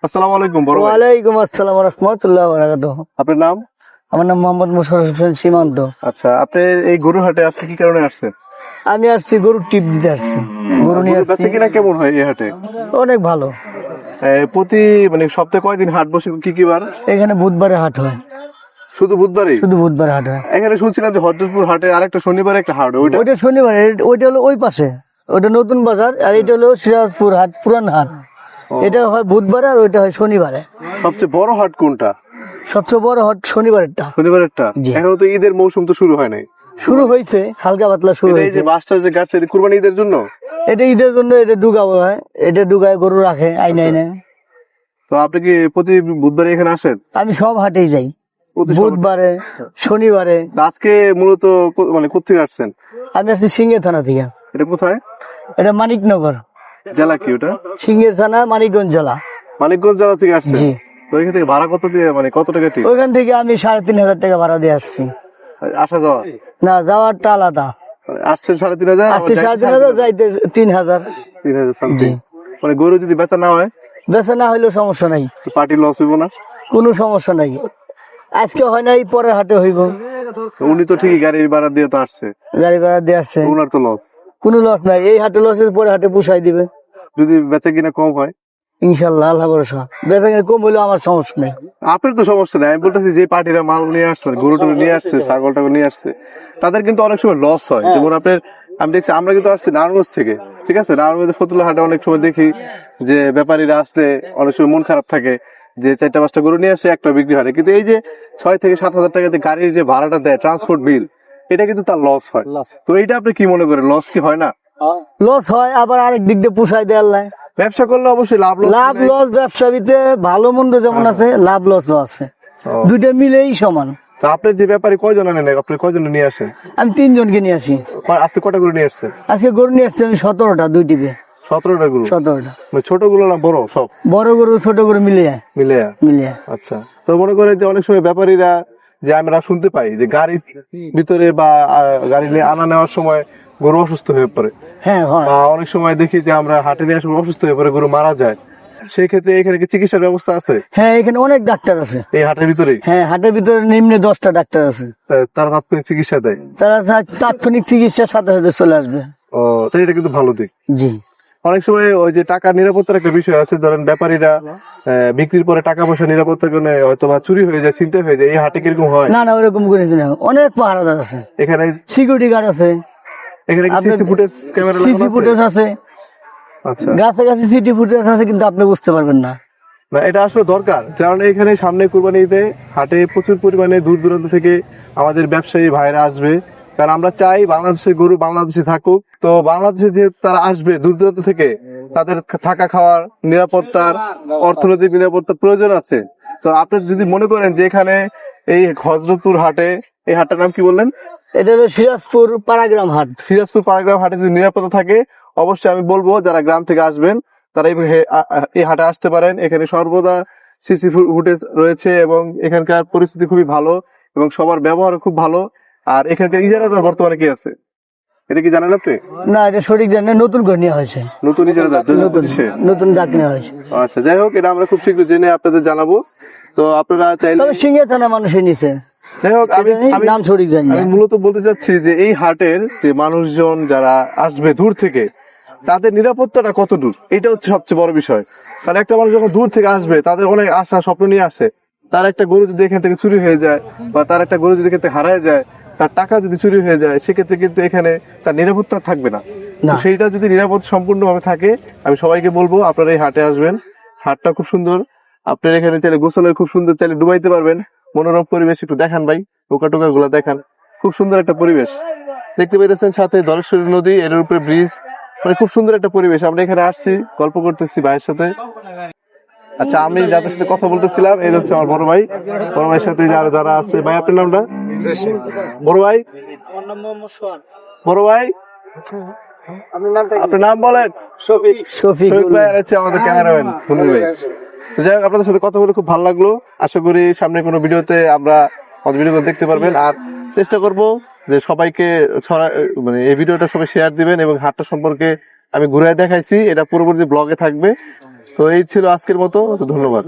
আসসালামু আলাইকুম বড় ভাই। ওয়ালাইকুম আসসালাম ওয়া রাহমাতুল্লাহি ওয়া বারাকাতুহু। আপনার নাম? আমার নাম মোহাম্মদ মোশাররফ হোসেন সীমান্ত। আচ্ছা, আপনি এই গরুর হাটে আজকে কি কারণে আসছেন? আমি আসছি গরুর টিপ দিতে আসছি। গরু নিয়ে গরু আসছি। বেচা কিনা কেমন হয় এই হাটে? অনেক ভালো। প্রতি মানে সপ্তাহে কয়দিন হাট বসে, কি কি বার? এখানে বুধবারে হাট হয়, শুধু বুধবারই? শুধু বুধবারে হাট হয়। এখানে শুনছিলাম যে হযরতপুর হাটে আরেকটা শনিবারে একটা হাট, ওইটা? ওইটা শনিবারে, ওইটা হলো ওই পাশে, ওইটা নতুন বাজার, আর এটা হলো সিরাজপুর হাট, পুরান হাট। এটা হয় বুধবারে আর ওইটা হয় শনিবারে। সবচেয়ে বড় হাট কোনটা? সবচেয়ে বড় হাট শনিবারেরটা। শনিবারেরটা? জি। এখনো তো ঈদের মৌসুম তো শুরু হয় নাই। শুরু হয়েছে, হালকা পাতলা শুরু এই হয়েছে। যে বাসটা যে গাছ, এটা কুরবানি ঈদের জন্য? এটা ঈদের জন্য, এটা ডুগাবো হয়, এটা ডুগায় গরু রাখে আইনে আইনে। তো আপনি কি প্রতি বুধবারে এখানে আসেন? আমি সব হাটেই যাই, প্রতি বুধবারে, শনিবারে। তো আজকে মূলত মানে কোথেকে আসছেন? আমি আসছি সিংহে থানা থেকে। এটা কোথায়? এটা মানিকনগর জেলা কি ওটা? সিংহে থানা, মানিকগঞ্জ জেলা। মানিকগঞ্জ জেলা থেকে আসছেন? জি। তো এখান থেকে ভাড়া কত দিয়ে, মানে কত টাকা টিপ? ওইখান থেকে আমি 3,500 টাকা ভাড়া দিয়ে আসছি। আসা যাওয়া? না, যাওয়ারটা আলাদা। মানে আসছেন 3,500, আসছি 3,500, যাইতে 3,000। 3,000 something। জি। মানে গরু যদি বেচা না হয় বেচা না হইলেও সমস্যা নাই, তো পার্টি লস হইব না? কোনো সমস্যা নাই। আজকে হয় নাই, পরে হাটে হইব। তো উনি তো ঠিকই গাড়ির ভাড়া দিয়ে তো আসছে, গাড়ি ভাড়া দিয়ে আসছে, তো উনার তো লস। কোনো লস নাই। এই হাটে লস, পরে হাটে পুষাই দিবে যদি বেচা কিনা কম হয়? ইনশাল্লাহ, আল্লাহ ভরসা। বেচা কিনা কম হইলেও আমার সমস্যা নেই। আপনার তো সমস্যা নেই, আমি বলতেছি যে পার্টিরা মাল নিয়ে আসছে, গরুটা নিয়ে আসছে, ছাগলটা নিয়ে আসছে, তাদের কিন্তু অনেক সময় লস হয়। যেমন আপনার, আমি দেখছি, আমরা কিন্তু আসছি নারায়ণগঞ্জ থেকে, ঠিক আছে? নারায়ণগঞ্জের ফতুল্লা হাটে অনেক সময় দেখি যে ব্যাপারীরা আসলে অনেক সময় মন খারাপ থাকে যে 4-5টা গরু নিয়ে আসে, একটা বিক্রি হয় না। কিন্তু এই যে 6 থেকে 7 হাজার টাকাতে গাড়ির যে ভাড়াটা দেয়, ট্রান্সপোর্ট বিল, এটা কিন্তু তার লস হয়। তো এইটা আপনি কি মনে করেন, লস কি হয় না? লস হয়, আবার আরেক দিক দিয়ে পুষাই দেয় আল্লাহ। ব্যবসা করলে অবশ্যই লাভ লস লাভ লস, ব্যবসাবিতে ভালো মন্দ যেমন আছে, লাভ লসও আছে, দুইটা মিলেই সমান। তো আপনার যে ব্যাপারী কয়জন আনেন, আপনি কয়জন নিয়ে আসেন? আমি 3 জনকে নিয়ে আসি। আজকে কটা গরু নিয়ে আসছেন? আজকে গরু নিয়ে আসছি আমি 17টা, দুই টিপে 17টা গরু? 17টা। মানে ছোট গুলো না বড় সব? বড় গরু ছোট গরু মিলিয়ে মিলে? মিলিয়ে। আচ্ছা। তো মনে করেন যে অনেক সময় ব্যাপারীরা, যে আমরা শুনতে পাই যে গাড়ির ভিতরে বা গাড়ি নিয়ে আনা নেওয়ার সময় গরু অসুস্থ হয়ে পড়ে, হ্যাঁ হয়। বা অনেক সময় দেখি যে আমরা হাটে নিয়ে আসলে অসুস্থ হয়ে পড়ে, গরু মারা যায়। সেই ক্ষেত্রে এখানে কি চিকিৎসার ব্যবস্থা আছে হ্যাঁ, এখানে অনেক ডাক্তার আছে। এই হাটের ভিতরেই? হ্যাঁ, হাটের ভিতরে নিম্নে 10টা ডাক্তার আছে। তারা তাৎক্ষণিক চিকিৎসা দেয়? তারা তাৎক্ষণিক চিকিৎসার সাথে সাথে চলে আসবে। ও, তো এটা কিন্তু ভালো দিক। জি। অনেক সময় ওই যে টাকার নিরাপত্তার একটা বিষয় আছে, ধরেন ব্যাপারীরা বিক্রির পরে টাকা পয়সা নিরাপত্তার জন্য হয়তো বা চুরি হয়ে যায়, ছিনতাই হয়ে যায়, এই হাটে কিরকম হয়? না না, ওরকম করেছি না, অনেক পাহারাদার আছে, এখানে সিকিউরিটি গার্ড আছে, এখানে CC footage camera CC footage আছে, আচ্ছা। গাছে গাছে সিটি ফুটেজ আছে, কিন্তু আপনি বুঝতে পারবেন না। না, এটা আসলে দরকার, কারণ এখানে সামনে কুরবানিতে হাটে প্রচুর পরিমাণে দূর দূরান্ত থেকে আমাদের ব্যবসায়ী ভাইরা আসবে, কারণ আমরা চাই বাংলাদেশের গরু বাংলাদেশে থাকুক। তো বাংলাদেশে যেহেতু তারা আসবে দূর দূরান্ত থেকে, তাদের থাকা খাওয়ার নিরাপত্তার, অর্থনৈতিক নিরাপত্তার প্রয়োজন আছে। তো আপনি যদি মনে করেন যে এখানে এই হযরতপুর হাটে, এই হাটটার নাম কি বললেন? এটা হলো সিরাজপুর পাড়াগ্রাম হাট। সিরাজপুর পাড়াগ্রাম হাটে যদি নিরাপত্তা থাকে, অবশ্যই আমি বলবো যারা গ্রাম থেকে আসবেন তারা এই হাটে আসতে পারেন। এখানে সর্বদা সিসি ফুটেজ রয়েছে এবং এখানকার পরিস্থিতি খুবই ভালো এবং সবার ব্যবহার খুব ভালো। আর এখানকার ইজারাদার বর্তমানে কি আছে, এটা কি জানেন আপনি? না, এটা সঠিক জানি না, নতুন করে নেওয়া হয়েছে, নতুন ইজারাদার 2025-এ? নতুন ডাক নেওয়া হয়েছে। আচ্ছা, যাই হোক, এটা আমরা খুব শীঘ্র জেনে আপনাদের জানাবো। তো আপনারা চাইলে, তবে সিংহে থানা মানুষের নিচে, যাই হোক, আমি নাম সঠিক জানি না। আমি মূলত বলতে চাচ্ছি যে এই হাটের যে মানুষজন যারা আসবে দূর থেকে, তাদের নিরাপত্তাটা কত দূর, এটা হচ্ছে সবচেয়ে বড় বিষয়। কারণ একটা মানুষ যখন দূর থেকে আসবে, তাদের অনেক আশা স্বপ্ন নিয়ে আসে। তার একটা গরু যদি এখান থেকে চুরি হয়ে যায়, বা তার একটা গরু যদি এখান থেকে হারায় যায়, তার টাকা যদি চুরি হয়ে যায়, সেক্ষেত্রে কিন্তু এখানে তার নিরাপত্তা থাকবে না। তো সেইটা যদি নিরাপত্তা সম্পূর্ণভাবে থাকে, আমি সবাইকে বলবো আপনারা এই হাটে আসবেন। হাটটা খুব সুন্দর, আপনারা এখানে চাইলে গোসলের খুব সুন্দর, চাইলে ডুবাইতে পারবেন। মনোরম পরিবেশ একটু দেখান ভাই, টোকা টোকা গুলা দেখান, খুব সুন্দর একটা পরিবেশ দেখতে পেয়েছেন। সাথে ধলেশ্বরী নদী, এর উপরে ব্রিজ, মানে খুব সুন্দর একটা পরিবেশ। আমরা এখানে আসছি, গল্প করতেছি ভাইয়ের সাথে। আচ্ছা, আমি যাদের সাথে কথা বলতেছিলাম, এই হচ্ছে আমার বড় ভাই। বড় ভাইয়ের সাথে যারা আছে, ভাই আপনার নামটা? বড় ভাই, বড় ভাই আপনার নাম বলেন? শফিক। শফিক ভাই আর হচ্ছে আমাদের ক্যামেরাম্যান সুনীল ভাই। যাই হোক, আপনাদের সাথে কথা বলে খুব ভালো লাগলো। আশা করি সামনে কোনো ভিডিওতে আমরা আমাদের ভিডিও দেখতে পারবেন। আর চেষ্টা করব যে সবাইকে মানে এই ভিডিওটা সবাই শেয়ার দিবেন, এবং হাটটা সম্পর্কে আমি ঘুরে দেখাইছি, এটা পরবর্তী ব্লগে থাকবে। তো এই ছিল আজকের মতো, তো ধন্যবাদ।